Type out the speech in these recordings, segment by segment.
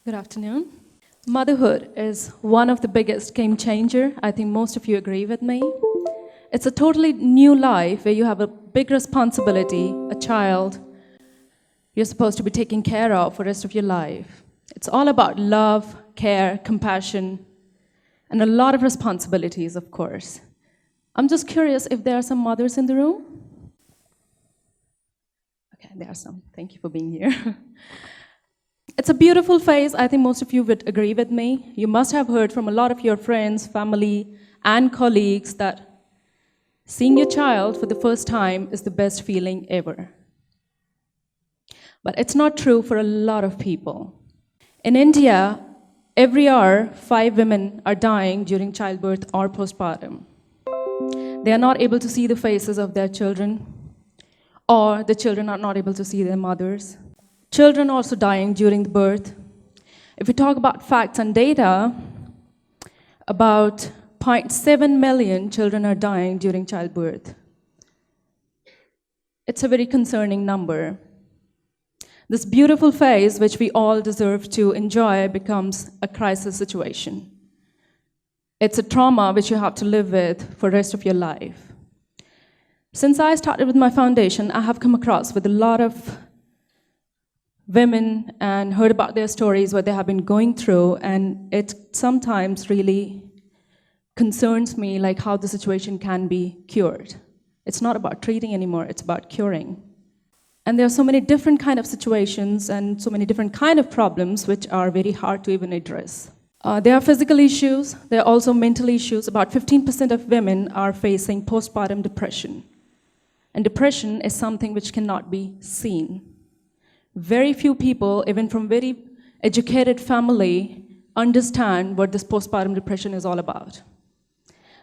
Good afternoon. Motherhood is one of the biggest game changer. I think most of you agree with me. It's a totally new life where you have a big responsibility, a child you're supposed to be taking care of for the rest of your life. It's all about love, care, compassion, and a lot of responsibilities, of course. I'm just curious if there are some mothers in the room. Okay, there are some. Thank you for being here. It's a beautiful phase. I think most of you would agree with me. You must have heard from a lot of your friends, family, and colleagues that seeing your child for the first time is the best feeling ever. But it's not true for a lot of people. In India, every hour, 5 women are dying during childbirth or postpartum. They are not able to see the faces of their children, or the children are not able to see their mothers. Children also dying during the birth. If we talk about facts and data, about 0.7 million children are dying during childbirth. It's a very concerning number. This beautiful phase, which we all deserve to enjoy, becomes a crisis situation. It's a trauma which you have to live with for the rest of your life. Since I started with my foundation, I have come across with a lot of women and heard about their stories, what they have been going through, and it sometimes really concerns me, like how the situation can be cured. It's not about treating anymore, it's about curing. And there are so many different kind of situations and so many different kind of problems which are very hard to even address. There are physical issues, there are also mental issues. About 15% of women are facing postpartum depression. And depression is something which cannot be seen. Very few people, even from very educated family, understand what this postpartum depression is all about.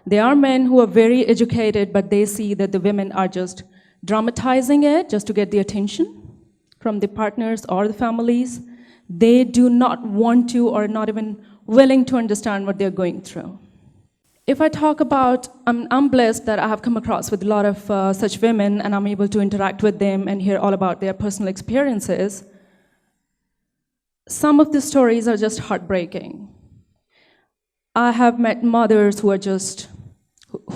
There are men who are very educated, but they see that the women are just dramatizing it just to get the attention from the partners or the families. They do not want to or not even willing to understand what they're going through. If I talk about, I'm blessed that I have come across with a lot of such women, and I'm able to interact with them and hear all about their personal experiences. Some of the stories are just heartbreaking. I have met mothers who are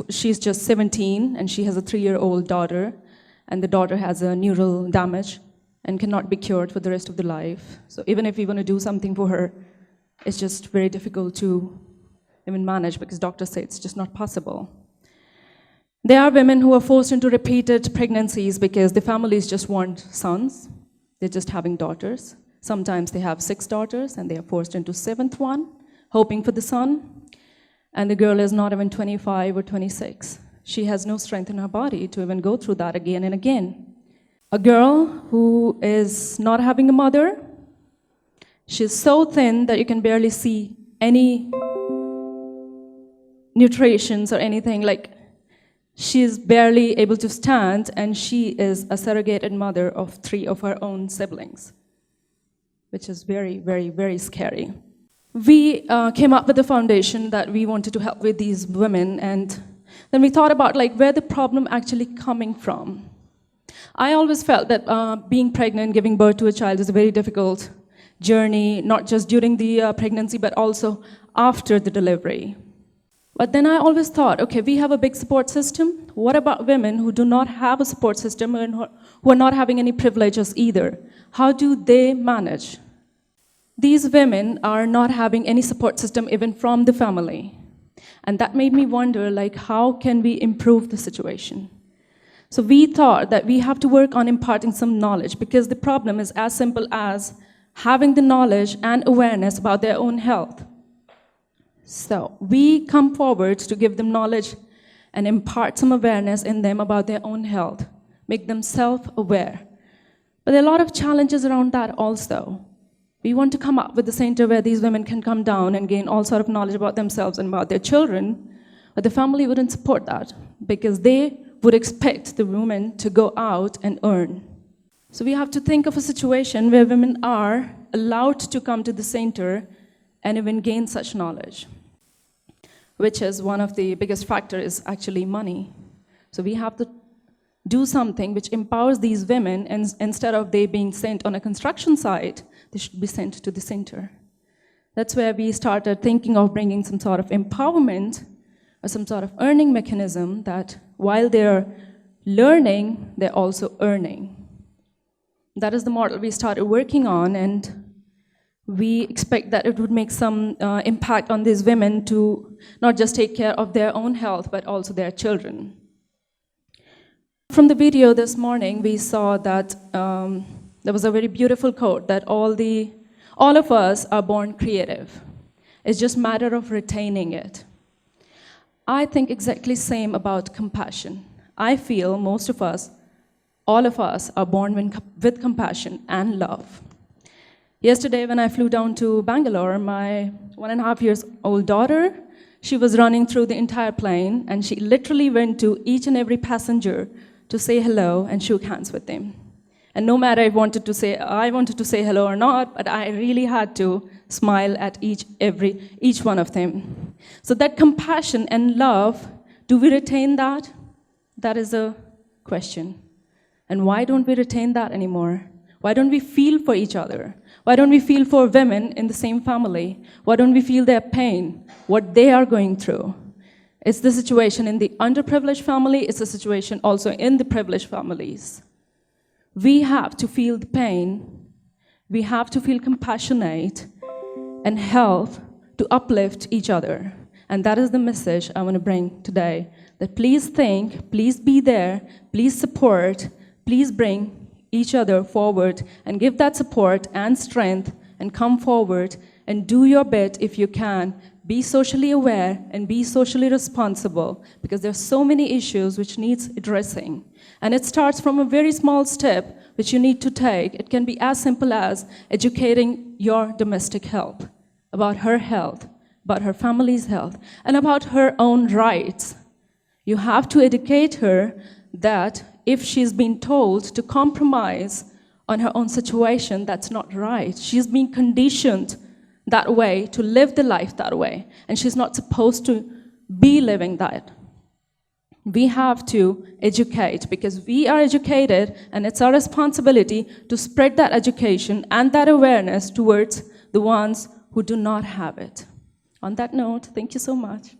she's just 17, and she has a 3-year-old daughter, and the daughter has a neural damage and cannot be cured for the rest of the life. So even if we want to do something for her, it's just very difficult to even manage because doctors say it's just not possible. There are women who are forced into repeated pregnancies because the families just want sons. They're just having daughters. Sometimes they have 6 daughters and they are forced into 7th one, hoping for the son. And the girl is not even 25 or 26. She has no strength in her body to even go through that again and again. A girl who is not having a mother, she's so thin that you can barely see any nutritions or anything, like she's barely able to stand, and she is a surrogated mother of 3 of her own siblings, which is very, very, very scary. We came up with a foundation that we wanted to help with these women, and then we thought about like where the problem actually coming from. I always felt that being pregnant, giving birth to a child is a very difficult journey, not just during the pregnancy, but also after the delivery. But then I always thought, okay, we have a big support system. What about women who do not have a support system and who are not having any privileges either? How do they manage? These women are not having any support system even from the family. And that made me wonder, like, how can we improve the situation? So we thought that we have to work on imparting some knowledge, because the problem is as simple as having the knowledge and awareness about their own health. So we come forward to give them knowledge and impart some awareness in them about their own health, make them self-aware. But there are a lot of challenges around that also. We want to come up with a center where these women can come down and gain all sort of knowledge about themselves and about their children, but the family wouldn't support that because they would expect the women to go out and earn. So we have to think of a situation where women are allowed to come to the center and even gain such knowledge, which is one of the biggest factors is actually money. So we have to do something which empowers these women, and instead of they being sent on a construction site, they should be sent to the center. That's where we started thinking of bringing some sort of empowerment or some sort of earning mechanism that while they're learning, they're also earning. That is the model we started working on, and we expect that it would make some impact on these women to not just take care of their own health, but also their children. From the video this morning, we saw that there was a very beautiful quote that all of us are born creative. It's just a matter of retaining it. I think exactly the same about compassion. I feel most of us, all of us, are born with compassion and love. Yesterday, when I flew down to Bangalore, my 1.5-year-old daughter, she was running through the entire plane, and she literally went to each and every passenger to say hello and shook hands with them. And no matter if I wanted to say hello or not, but I really had to smile at each one of them. So that compassion and love, do we retain that? That is a question. And why don't we retain that anymore? Why don't we feel for each other? Why don't we feel for women in the same family? Why don't we feel their pain, what they are going through? It's the situation in the underprivileged family, it's the situation also in the privileged families. We have to feel the pain, we have to feel compassionate and help to uplift each other. And that is the message I want to bring today. That please think, please be there, please support, please bring each other forward and give that support and strength and come forward and do your bit if you can. Be socially aware and be socially responsible, because there are so many issues which needs addressing. And it starts from a very small step which you need to take. It can be as simple as educating your domestic help about her health, about her family's health, and about her own rights. You have to educate her that if she's been told to compromise on her own situation, that's not right. She's been conditioned that way, to live the life that way, and she's not supposed to be living that. We have to educate, because we are educated, and it's our responsibility to spread that education and that awareness towards the ones who do not have it. On that note, thank you so much.